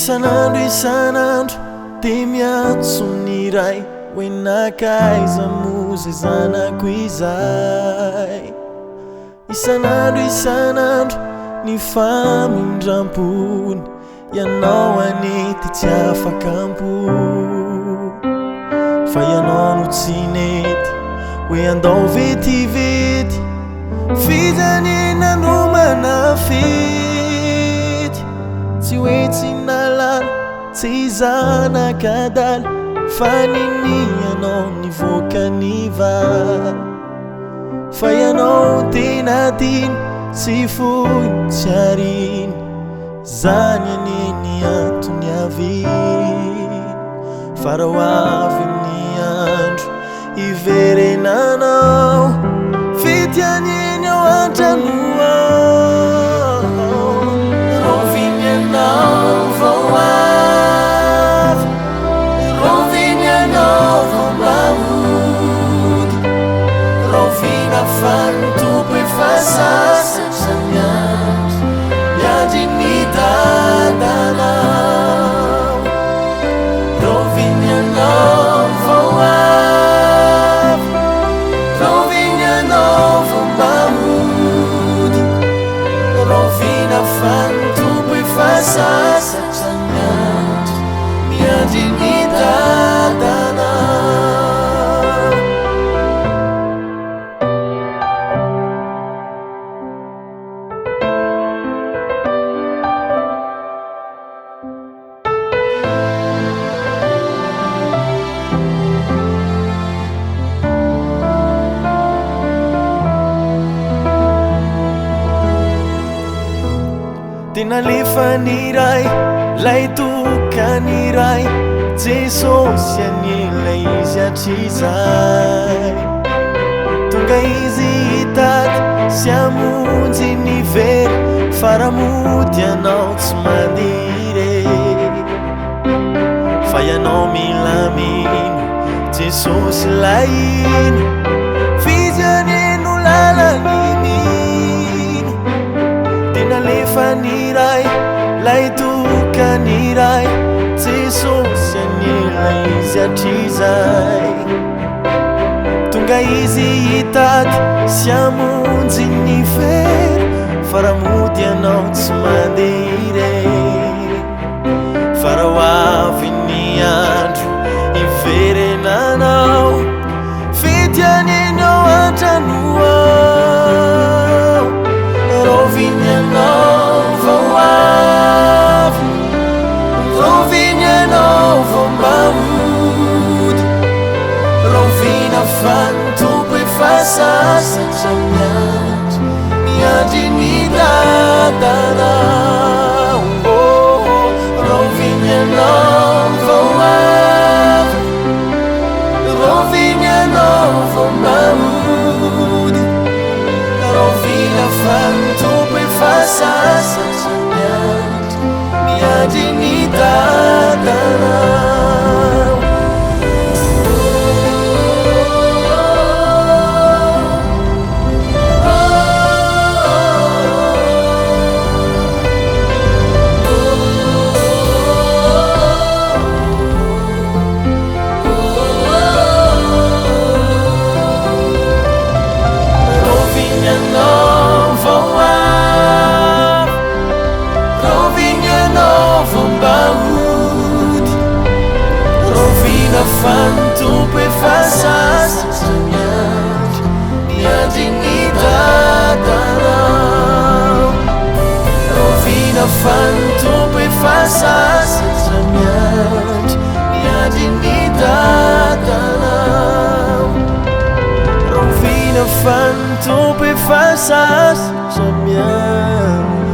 Isanandro de miantsony ray hoe nakaiza mozy zanako izay. Isanandro ny famindram-pony ianao anety tsy afakampo, fa ianao no tsy nety hoe andao vetivety fizanina no manafety. Tsy hoe tsy nalala tsy zanak'adala fa ninianao nivoaka niva, fa ianao tena tiny tsy foy tsy ariny zany aneny antony aviny. Fa raha avy ny andro iverenanao fety aneny ao an-trano ao, roviny anao vao avy, roviny anao vao mahody, rovina fa ny tompo efa sasatra ny andro miandry ny dadanao. Roviny anao vao avy, roviny anao vao mahody, rovina fa ny tompo efa sasatra ny andro miandry ny dadanao. Tena lefaniray lay tokaniray Jesosy anilay izy hatrizay. Tonga izy hitady sy hamonjy ny very, fa raha mody ianao tsy mandiry, fa ianao milamino Jesosy lay ino fijaneno lalany mino. Tena lefaniray lay tokaniray Jesosy anilay izy hatrizay. Tonga izy hitady sy hamonjy ny very, fa raha mody ianao tsy mandiry, fa raha avy ny andro iverenanao fety aneny ao an-trano ao. Roviny anao vao avy, roviny anao vao mahody, rovina fa ny tompo efa sasatra ny andro miandry ny dadanao. Roviny anao vao avy, roviny anao vao mahody, rovina fa ny tompo efa sasatra ny andro miandry ny dadanao. Roviny anao vao avy, roviny anao vao mahody, rovina fa ny tompo efa sasatra ny andro miandry ny dadanao. Rovina fa ny tompo efa sasatra ny andro miandry ny dadanao. Rovina fa ny tompo efa sasatra ny andro